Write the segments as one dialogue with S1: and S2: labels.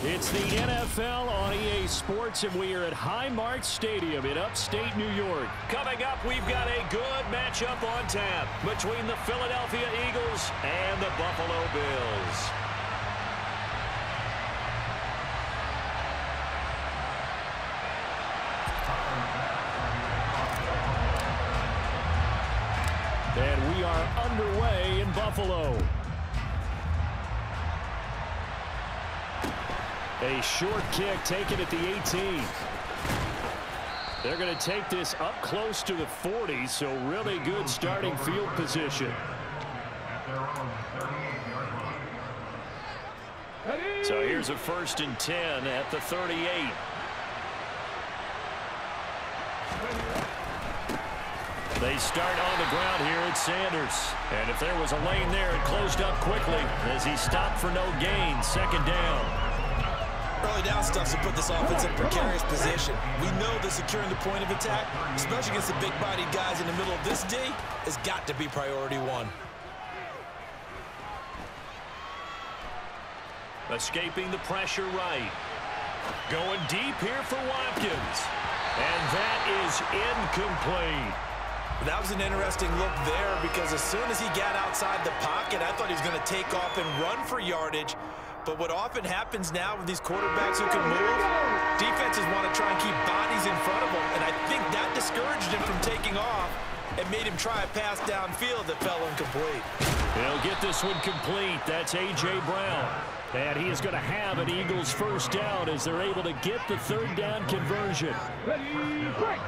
S1: It's the NFL on EA Sports, and we are at Highmark Stadium in upstate New York. Coming up, we've got a good matchup on tap between the Philadelphia Eagles and the Buffalo Bills. And we are underway in Buffalo. A short kick taken at the 18. They're going to take this up close to the 40, so really good starting field position. So here's a 1st and 10 at the 38. They start on the ground here at Sanders. And if there was a lane there, it closed up quickly as he stopped for no gain. 2nd down.
S2: Early down stuff to put this offense in a precarious position. We know that securing the point of attack, especially against the big-bodied guys in the middle of this D, has got to be priority one.
S1: Escaping the pressure right. Going deep here for Watkins. And that is incomplete.
S2: That was an interesting look there because as soon as he got outside the pocket, I thought he was going to take off and run for yardage. But what often happens now with these quarterbacks who can move, defenses want to try and keep bodies in front of them, and I think that discouraged him from taking off and made him try a pass downfield that fell incomplete.
S1: He'll get this one complete. That's A.J. Brown. And he is going to have an Eagles 1st down as they're able to get the 3rd down conversion. Ready, break.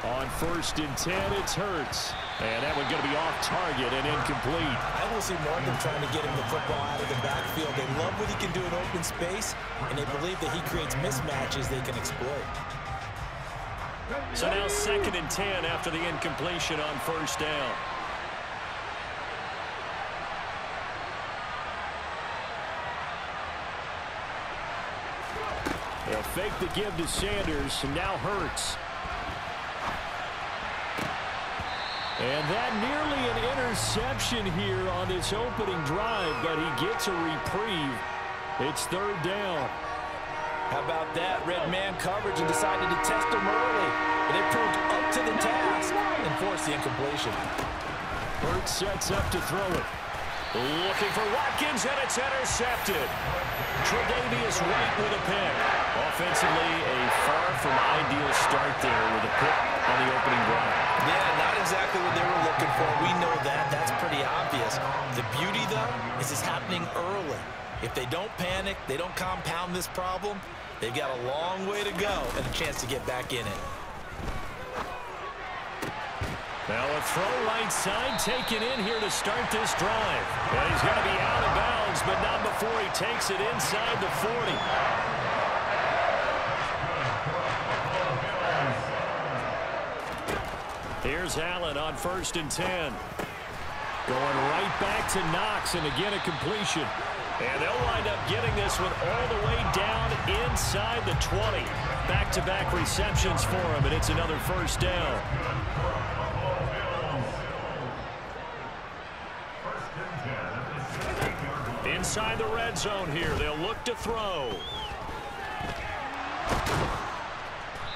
S1: On 1st and 10, it's Hurts. And that one going to be off target and incomplete.
S2: I will see more of them trying to get him the football out of the backfield. They love what he can do in open space, and they believe that he creates mismatches they can exploit.
S1: So now 2nd and 10 after the incompletion on 1st down. They'll fake the give to Sanders, and now Hurts. And that nearly an interception here on this opening drive, but he gets a reprieve. It's 3rd down.
S2: How about that? Red man coverage and decided to test him early. And it proved up to the task and forced the incompletion.
S1: Hurts sets up to throw it. Looking for Watkins, and it's intercepted. Tre'Davious White with a pick. Offensively, a far from ideal start there with a pick on the opening drive.
S2: Yeah, not exactly what they were looking for. We know that. That's pretty obvious. The beauty, though, is it's happening early. If they don't panic, they don't compound this problem, they've got a long way to go and a chance to get back in it.
S1: Now a throw right side taken in here to start this drive. And he's going to be out of bounds, but not before he takes it inside the 40. Here's Allen on 1st and 10. Going right back to Knox, and again a completion. And they'll wind up getting this one all the way down inside the 20. Back-to-back receptions for him, and it's another 1st down. Inside the red zone here, they'll look to throw.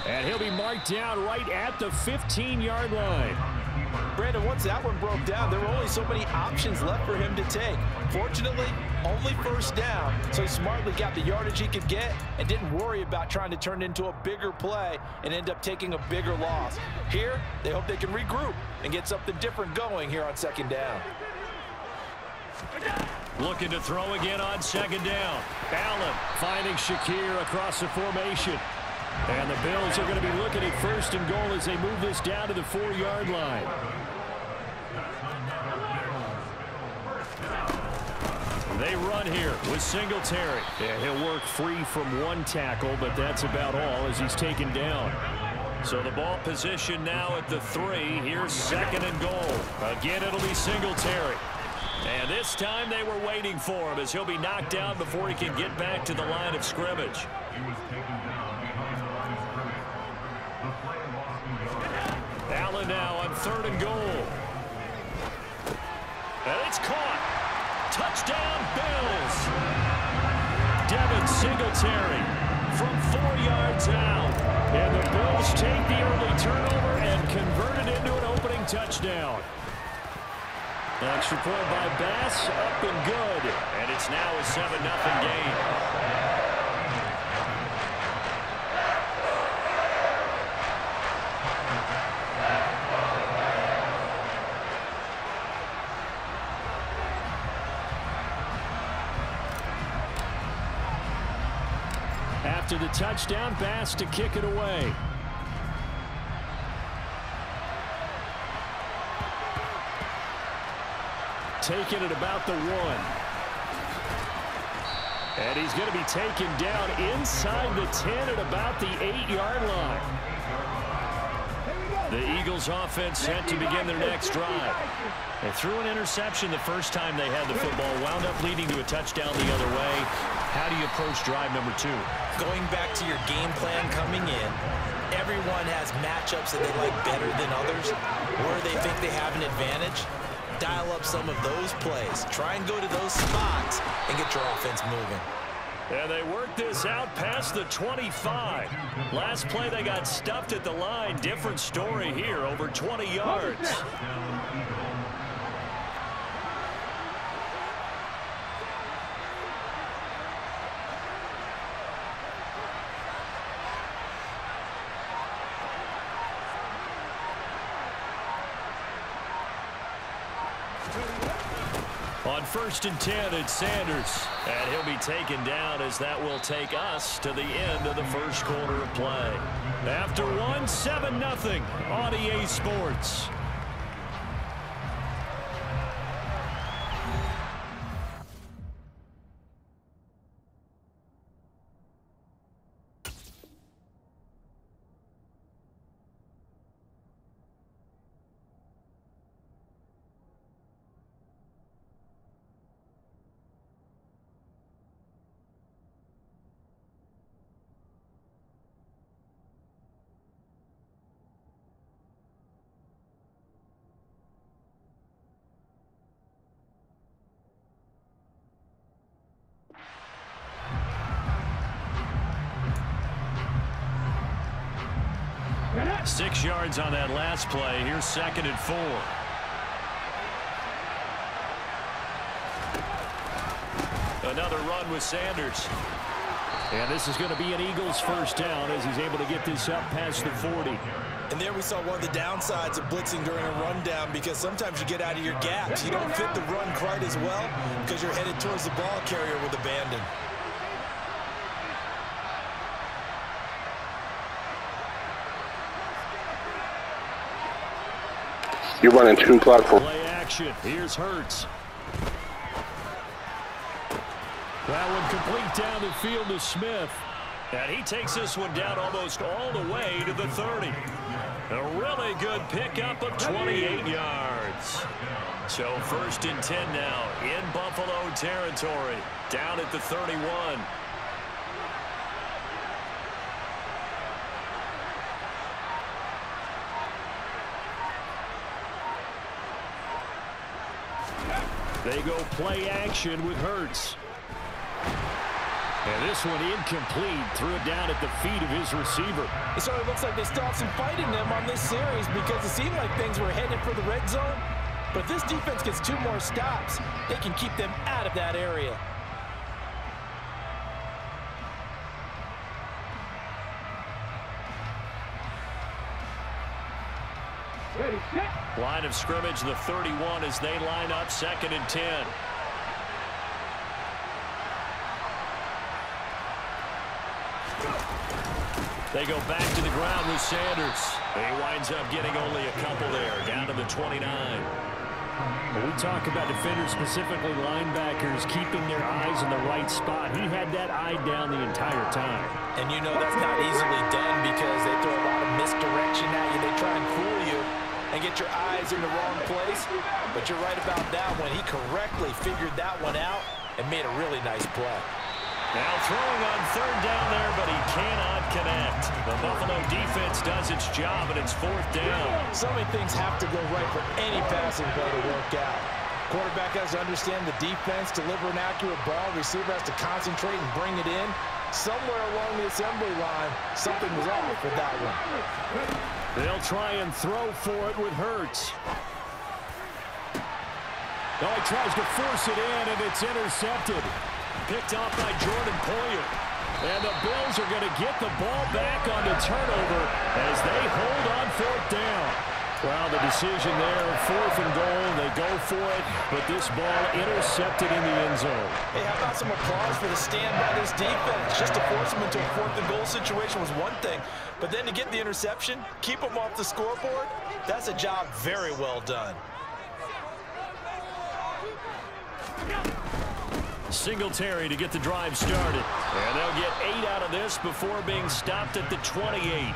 S1: And he'll be marked down right at the 15-yard line.
S2: Brandon, once that one broke down, there were only so many options left for him to take. Fortunately, only 1st down, so he smartly got the yardage he could get and didn't worry about trying to turn it into a bigger play and end up taking a bigger loss. Here, they hope they can regroup and get something different going here on 2nd down.
S1: Looking to throw again on 2nd down. Allen finding Shakir across the formation. And the Bills are going to be looking at 1st and goal as they move this down to the 4-yard line. They run here with Singletary. Yeah, he'll work free from one tackle, but that's about all as he's taken down. So the ball position now at the 3. Here's 2nd and goal. Again, it'll be Singletary. And this time they were waiting for him as he'll be knocked down before he can get back to the line of scrimmage. Allen now on 3rd and goal. And it's caught. Touchdown, Bills. Devin Singletary from 4 yards out. And the Bills take the early turnover and convert it into an opening touchdown. Extra point by Bass, up and good. And it's now a 7-0 game. After the touchdown, Bass to kick it away. Taking it about the 1. And he's going to be taken down inside the 10 at about the 8-yard line. The Eagles offense set to begin their next drive. They threw an interception the first time they had the football, wound up leading to a touchdown the other way. How do you approach drive number 2?
S2: Going back to your game plan coming in, everyone has matchups that they like better than others, where they think they have an advantage. Dial up some of those plays. Try and go to those spots and get your offense moving.
S1: And they work this out past the 25. Last play, they got stuffed at the line. Different story here, over 20 yards. On 1st and 10, it's Sanders. And he'll be taken down as that will take us to the end of the first quarter of play. After 7-0 on EA Sports. Six yards on that last play. Here's 2nd and 4. Another run with Sanders. And this is going to be an Eagles first down as he's able to get this up past the 40.
S2: And there we saw one of the downsides of blitzing during a rundown, because sometimes you get out of your gaps. You don't fit the run quite as well because you're headed towards the ball carrier with abandon.
S3: You're running 2 platform.
S1: Play action. Here's Hurts. That one complete down the field to Smith. And he takes this one down almost all the way to the 30. A really good pickup of 28 yards. So 1st and 10 now in Buffalo territory. Down at the 31. They go play action with Hurts. And this one incomplete. Threw it down at the feet of his receiver.
S4: It sort of looks like they still have some fight in them on this series, because it seemed like things were headed for the red zone. But if this defense gets 2 more stops, they can keep them out of that area.
S5: Ready, set.
S1: Line of scrimmage, the 31 as they line up 2nd and 10. They go back to the ground with Sanders. He winds up getting only a couple there, down to the 29.
S5: When we talk about defenders, specifically linebackers, keeping their eyes in the right spot, he had that eye down the entire time.
S2: And you know that's not easily done, because they throw a lot of misdirection at you. They try and fool you and get your eyes in the wrong place. But you're right about that one. He correctly figured that one out and made a really nice play.
S1: Now throwing on third down there, but he cannot connect. The Buffalo defense does its job, and it's fourth down.
S4: So many things have to go right for any passing play to work out. Quarterback has to understand the defense, deliver an accurate ball. Receiver has to concentrate and bring it in. Somewhere along the assembly line, something was off with that one.
S5: They'll try and throw for it with Hurts. Oh, he tries to force it in, and it's intercepted.
S1: Picked off by Jordan Poyer. And the Bills are going to get the ball back on the turnover as they hold on fourth down.
S5: Well, the decision there, fourth and goal, they go for it, but this ball intercepted in the end zone.
S4: Hey, how about some applause for the stand by this defense? Just to force them into a fourth and goal situation was one thing, but then to get the interception, keep them off the scoreboard, that's a job very well done.
S1: Singletary to get the drive started. And they'll get 8 out of this before being stopped at the 28.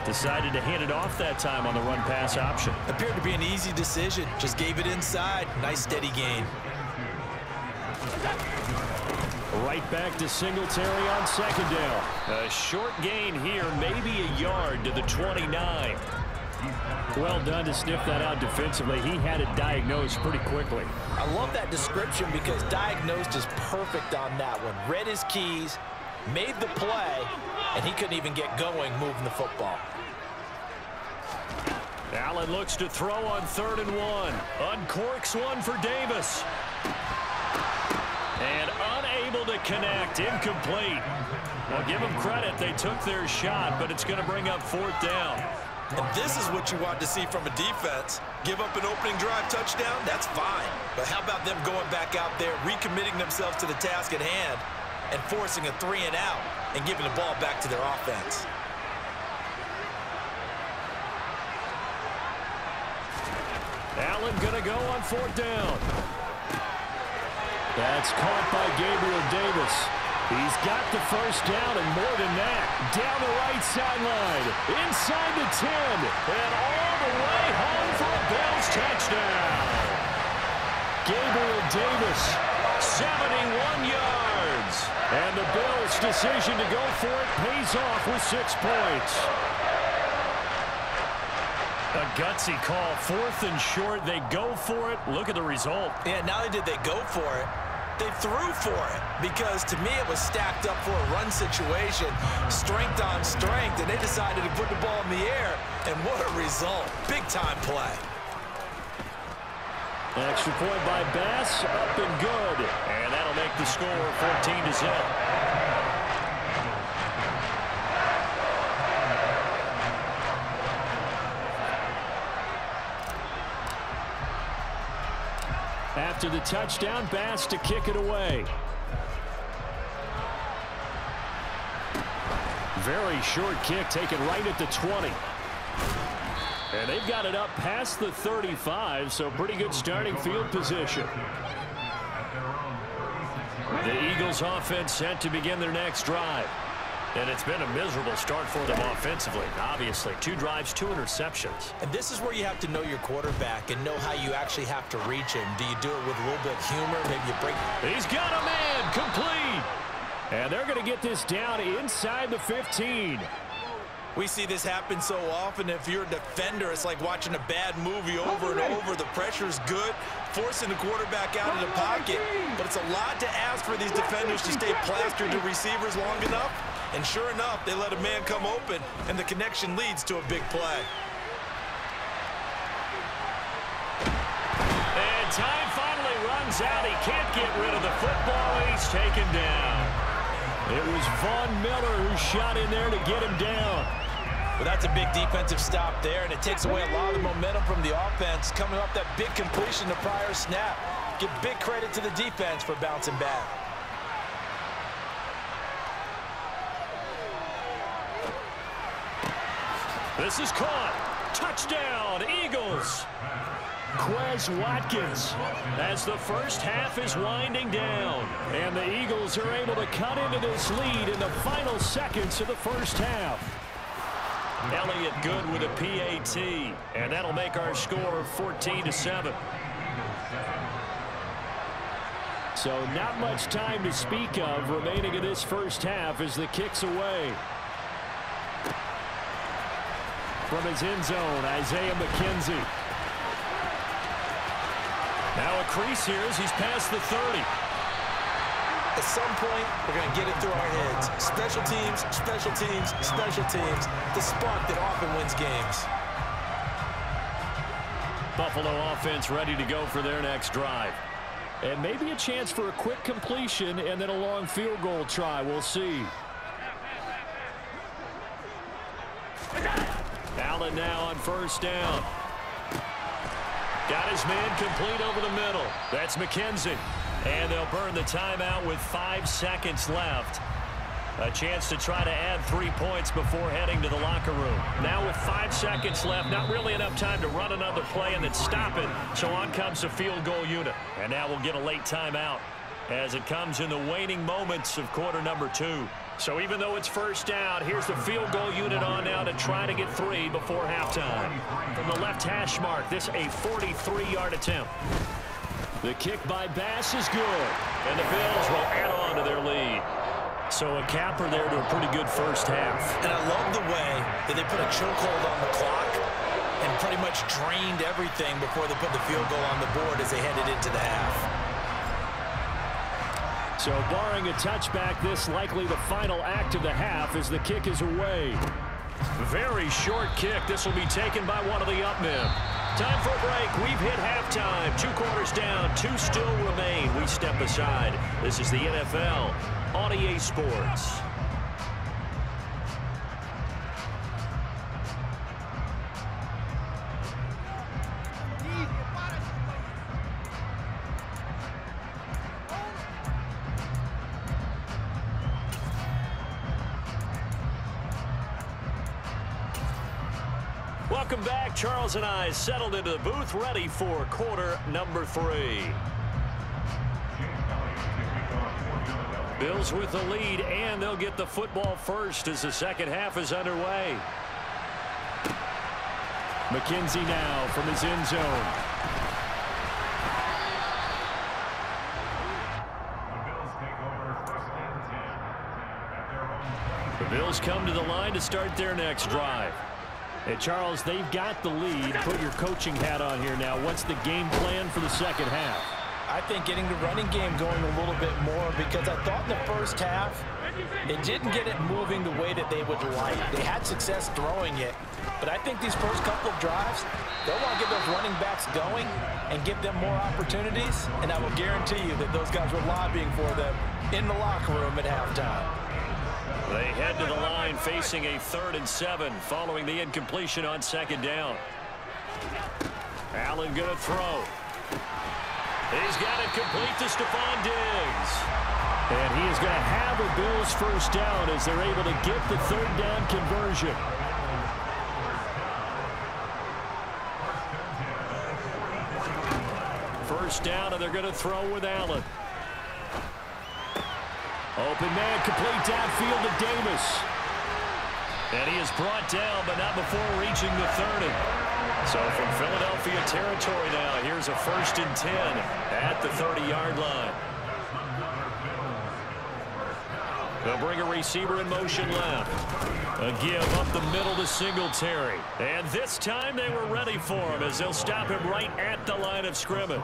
S1: Decided to hand it off that time on the run-pass option.
S2: Appeared to be an easy decision. Just gave it inside. Nice steady gain.
S1: Right back to Singletary on second down. A short gain here, maybe a yard to the 29.
S5: Well done to sniff that out defensively. He had it diagnosed pretty quickly.
S4: I love that description because diagnosed is perfect on that one. Read his keys, made the play, and he couldn't even get going moving the football.
S1: Allen looks to throw on 3rd and 1. Uncorks one for Davis. And unable to connect. Incomplete. Well, give them credit. They took their shot, but it's going to bring up fourth down.
S2: And this is what you want to see from a defense. Give up an opening drive touchdown, that's fine. But how about them going back out there, recommitting themselves to the task at hand, and forcing a 3 and out, and giving the ball back to their offense.
S1: Allen going to go on fourth down.
S5: That's caught by Gabriel Davis. He's got the first down and more than that. Down the right sideline. Inside the 10.
S1: And all the way home for a Bills touchdown.
S5: Gabriel Davis,
S1: 71 yards.
S5: and the Bills' decision to go for it pays off with 6 points.
S1: A gutsy call, 4th and short. They go for it. Look at the result.
S2: Yeah, not only did they go for it, they threw for it, because to me it was stacked up for a run situation, strength on strength, and they decided to put the ball in the air, and what a result. Big-time play.
S5: Extra point by Bass, up and good.
S1: And that'll make the score 14-0.
S5: After the touchdown, Bass to kick it away. Very short kick taken right at the 20. And they've got it up past the 35, so pretty good starting field position.
S1: The Eagles offense set to begin their next drive. And it's been a miserable start for them offensively. Obviously, 2 drives, 2 interceptions.
S4: And this is where you have to know your quarterback and know how you actually have to reach him. Do you do it with a little bit of humor? Maybe you break.
S1: He's got a man, complete.
S5: And they're going to get this down inside the 15.
S2: We see this happen so often. If you're a defender, it's like watching a bad movie over and over. The pressure's good, forcing the quarterback out of the pocket. But it's a lot to ask for these defenders to stay plastered to receivers long enough. And sure enough, they let a man come open, and the connection leads to a big play.
S1: And time finally runs out. He can't get rid of the football, and he's taken down.
S5: It was Von Miller who shot in there to get him down.
S4: Well, that's a big defensive stop there, and it takes away a lot of the momentum from the offense. Coming off that big completion the prior snap. Give big credit to the defense for bouncing back.
S1: This is caught. Touchdown, Eagles.
S5: Quez Watkins.
S1: As the first half is winding down.
S5: And the Eagles are able to cut into this lead in the final seconds of the first half.
S1: Elliott good with a PAT. And that'll make our score 14-7.
S5: So not much time to speak of remaining in this first half as the kick's away. From his end zone, Isaiah McKenzie. Now a crease here as he's past the 30.
S2: At some point, we're going to get it through our heads. Special teams, special teams, special teams. The spark that often wins games.
S1: Buffalo offense ready to go for their next drive.
S5: And maybe a chance for a quick completion and then a long field goal try. We'll see.
S1: Allen now on first down. Got his man complete over the middle. That's McKenzie. And they'll burn the timeout with 5 seconds left. A chance to try to add 3 points before heading to the locker room. Now with 5 seconds left, not really enough time to run another play and then stop it. So on comes the field goal unit. And now we'll get a late timeout as it comes in the waning moments of quarter number 2. So even though it's first down, here's the field goal unit on now to try to get 3 before halftime. From the left hash mark, this a 43-yard attempt. The kick by Bass is good, and the Bills will add on to their lead. So a capper there to a pretty good first half.
S2: And I love the way that they put a chokehold on the clock and pretty much drained everything before they put the field goal on the board as they headed into the half.
S5: So barring a touchback, this likely the final act of the half as the kick is away.
S1: Very short kick. This will be taken by one of the up men. Time for a break. We've hit halftime. 2 quarters down. 2 still remain. We step aside. This is the NFL on EA Sports. Welcome back. Charles and I settled into the booth, ready for quarter number 3. Bills with the lead, and they'll get the football first as the second half is underway.
S5: McKenzie now from his end zone.
S1: The Bills come to the line to start their next drive.
S5: And Charles, they've got the lead. Put your coaching hat on here now. What's the game plan for the second half?
S4: I think getting the running game going a little bit more, because I thought in the first half they didn't get it moving the way that they would like. They had success throwing it, but I think these first couple of drives, they'll want to get those running backs going and give them more opportunities, and I will guarantee you that those guys were lobbying for them in the locker room at halftime.
S1: They head to the line facing a 3rd and 7 following the incompletion on second down. Allen going to throw. He's got it complete to Stephon Diggs.
S5: And he is going to have a Bills first down as they're able to get the 3rd down conversion.
S1: First down, and they're going to throw with Allen.
S5: Open man, complete downfield to Davis.
S1: And he is brought down, but not before reaching the 30. So from Philadelphia territory now, here's a 1st and 10 at the 30-yard line. They'll bring a receiver in motion left. A give up the middle to Singletary. And this time they were ready for him as they'll stop him right at the line of scrimmage.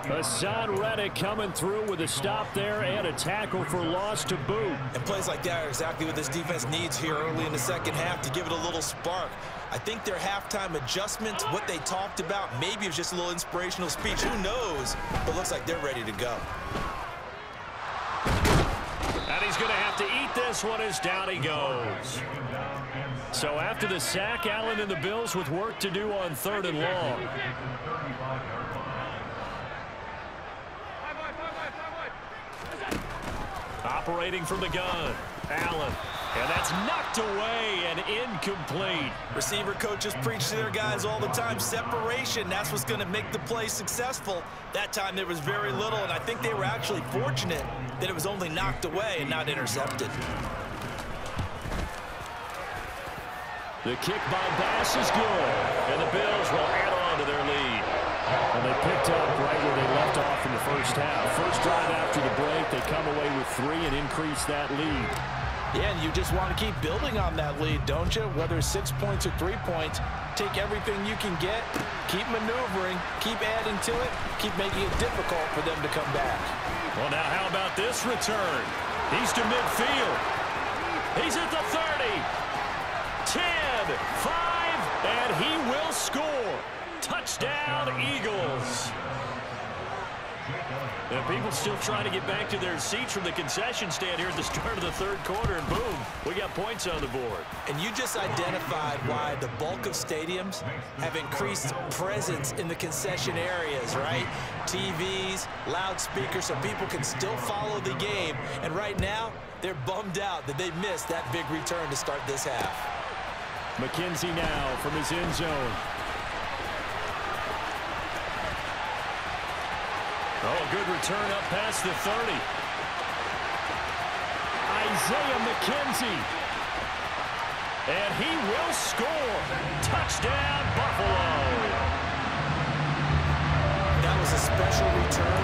S5: Hassan Reddick coming through with a stop there and a tackle for loss to boot.
S2: And plays like that are exactly what this defense needs here early in the second half to give it a little spark. I think their halftime adjustments, what they talked about, maybe it was just a little inspirational speech. Who knows? But looks like they're ready to go.
S1: And he's going to have to eat this one as down he goes. So after the sack, Allen and the Bills with work to do on 3rd and long. Operating from the gun, Allen. And that's knocked away and incomplete.
S2: Receiver coaches preach to their guys all the time. Separation, that's what's going to make the play successful. That time there was very little, and I think they were actually fortunate that it was only knocked away and not intercepted.
S5: The kick by Bass is good, and the Bills will add on to their lead. And they picked up right where they left off in the first half. First drive after the break, they come away with 3 and increase that lead.
S4: Yeah, and you just want to keep building on that lead, don't you? Whether it's 6 points or 3 points, take everything you can get, keep maneuvering, keep adding to it, keep making it difficult for them to come back.
S1: Well, now how about this return? He's to midfield. He's at the 30. 10, 5, and he will score. Touchdown, Eagles. And people still trying to get back to their seats from the concession stand here at the start of the third quarter, and boom, we got points on the board.
S2: And you just identified why the bulk of stadiums have increased presence in the concession areas, right? TVs, loudspeakers, so people can still follow the game. And right now, they're bummed out that they missed that big return to start this half.
S5: McKenzie now from his end zone.
S1: Oh, good return up past the 30.
S5: Isaiah McKenzie.
S1: And he will score. Touchdown, Buffalo.
S2: That was a special return,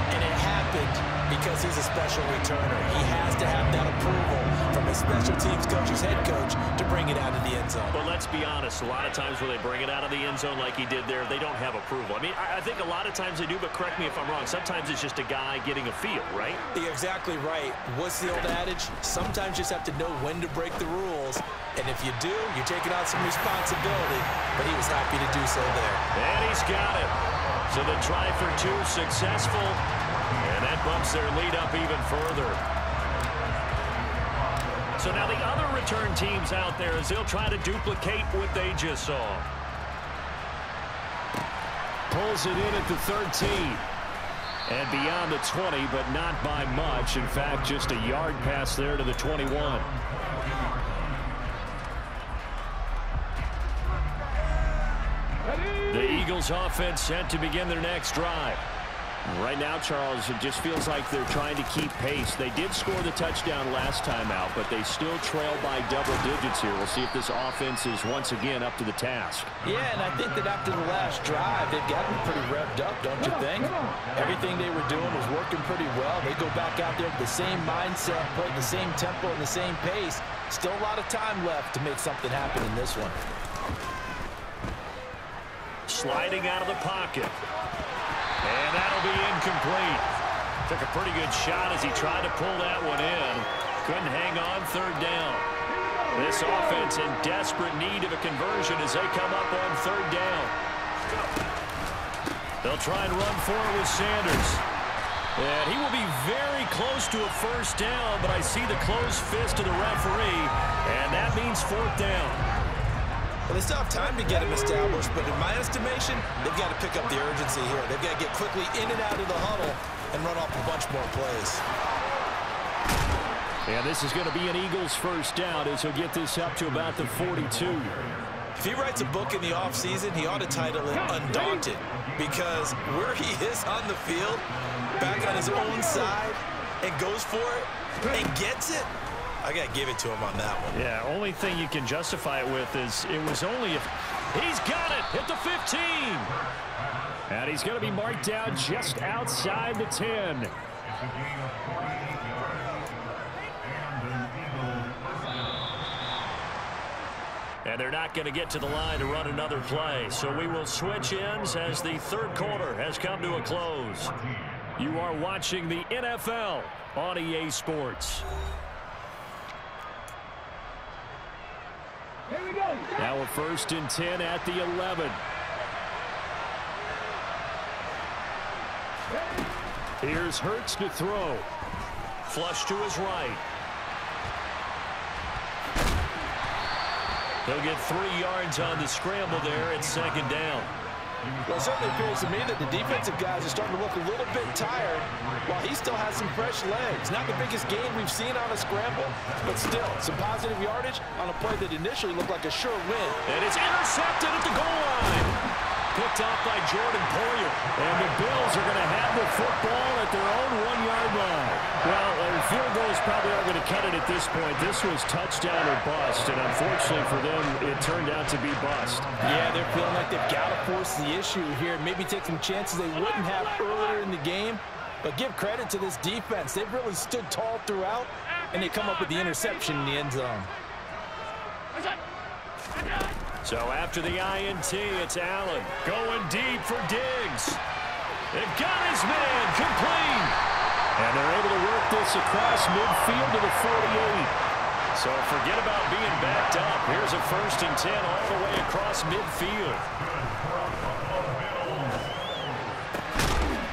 S2: and it happened because he's a special returner. He has to have that approval from his special teams coach, his head coach, to bring it out of the end zone.
S1: But let's be honest, a lot of times when they bring it out of the end zone like he did there, they don't have approval. I mean, I think a lot of times they do, but correct me if I'm wrong. Sometimes it's just a guy getting a feel, right?
S2: You're exactly right. What's the old adage? Sometimes you just have to know when to break the rules. And if you do, you're taking on some responsibility. But he was happy to do so there.
S1: And he's got it. So the try for 2 successful. And that bumps their lead up even further. So now the other return teams out there as they'll try to duplicate what they just saw.
S5: Pulls it in at the 13. And beyond the 20, but not by much. In fact, just a yard pass there to the 21.
S1: The Eagles offense set to begin their next drive.
S5: Right now, Charles, it just feels like they're trying to keep pace. They did score the touchdown last time out, but they still trail by double digits here. We'll see if this offense is once again up to the task.
S4: Yeah, and I think that after the last drive, they've gotten pretty revved up, don't you think? Everything they were doing was working pretty well. They go back out there with the same mindset, play the same tempo and the same pace. Still a lot of time left to make something happen in this one.
S1: Sliding out of the pocket. And that'll be incomplete. Took a pretty good shot as he tried to pull that one in. Couldn't hang on third down. This offense in desperate need of a conversion as they come up on third down. They'll try and run for it with Sanders. And he will be very close to a first down, but I see the closed fist of the referee, and that means fourth down.
S2: Well, they still have time to get him established, but in my estimation, they've got to pick up the urgency here. They've got to get quickly in and out of the huddle and run off a bunch more plays.
S5: And this is going to be an Eagles first down as he'll get this up to about the 42.
S2: If he writes a book in the offseason, he ought to title it Undaunted, because where he is on the field, back on his own side, and goes for it and gets it, I got to give it to him on that one.
S1: Yeah, only thing you can justify it with is it was only if he's got it at the 15.
S5: And he's going to be marked down just outside the 10.
S1: And they're not going to get to the line to run another play. So we will switch ends as the third quarter has come to a close. You are watching the NFL on EA Sports.
S5: Now a 1st and 10 at the 11. Here's Hurts to throw.
S1: Flush to his right. He'll get 3 yards on the scramble there at second down.
S4: Well, it certainly appears to me that the defensive guys are starting to look a little bit tired while he still has some fresh legs. Not the biggest gain we've seen on a scramble, but still some positive yardage on a play that initially looked like a sure win.
S1: And it's intercepted at the goal line. Picked off by Jordan Poyer.
S5: And the Bills are going to have the football at their own 1-yard line. Well,
S1: field goals probably aren't going to cut it at this point. This was touchdown or bust, and unfortunately for them, it turned out to be bust.
S4: Yeah, they're feeling like they've got to force the issue here, maybe take some chances they wouldn't have earlier in the game. But give credit to this defense. They've really stood tall throughout, and they come up with the interception in the end zone.
S1: So after the INT, it's Allen going deep for Diggs. They've got his man complete. And they're able to work this across midfield to the 48. So forget about being backed up. Here's a 1st and 10 all the way across midfield.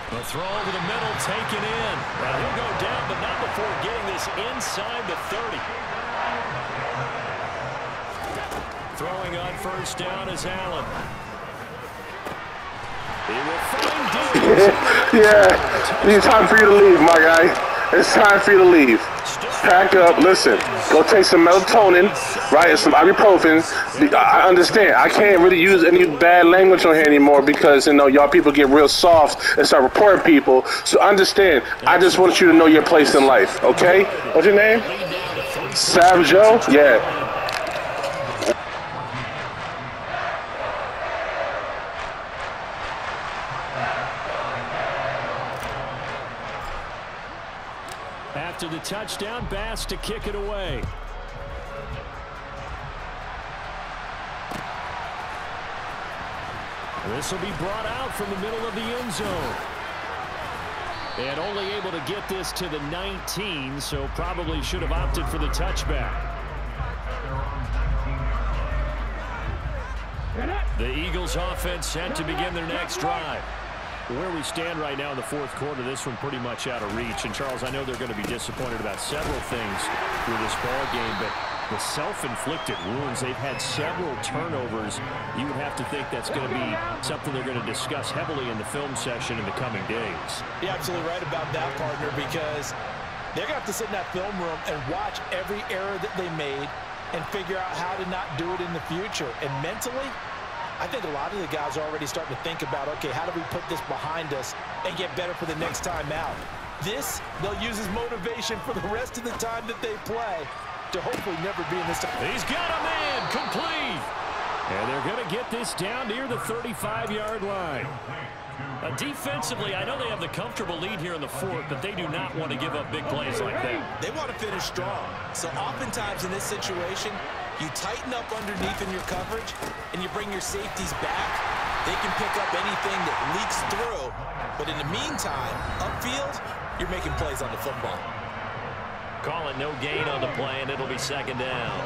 S1: The throw over the middle taken in. Now he'll go down, but not before getting this inside the 30. Throwing on 1st down is Allen. He will find Diggs.
S3: Yeah, it's time for you to leave, my guy. It's time for you to leave. Pack up. Listen, go take some melatonin, right, and some ibuprofen. I understand. I can't really use any bad language on here anymore because, you know, y'all people get real soft and start reporting people. So understand, I just want you to know your place in life, okay? What's your name? Sav Joe? Yeah.
S1: After the touchdown, Bass to kick it away. This will be brought out from the middle of the end zone. And only able to get this to the 19, so probably should have opted for the touchback. The Eagles offense set to begin their next drive. Where we stand right now in the 4th quarter, this one pretty much out of reach. And, Charles, I know they're going to be disappointed about several things through this ball game, but the self-inflicted wounds, they've had several turnovers. You would have to think that's going to be something they're going to discuss heavily in the film session in the coming days.
S4: You're absolutely right about that, partner, because they're going to have to sit in that film room and watch every error that they made and figure out how to not do it in the future. And mentally, I think a lot of the guys are already starting to think about, okay, how do we put this behind us and get better for the next time out? This, they'll use as motivation for the rest of the time that they play to hopefully never be in this.
S1: He's got a man complete. And they're going to get this down near the 35-yard line. Defensively, I know they have the comfortable lead here in the 4th, but they do not want to give up big plays like that.
S2: They want to finish strong. So oftentimes in this situation, you tighten up underneath in your coverage, and you bring your safeties back. They can pick up anything that leaks through. But in the meantime, upfield, you're making plays on the football.
S1: Call it no gain on the play, and it'll be 2nd down.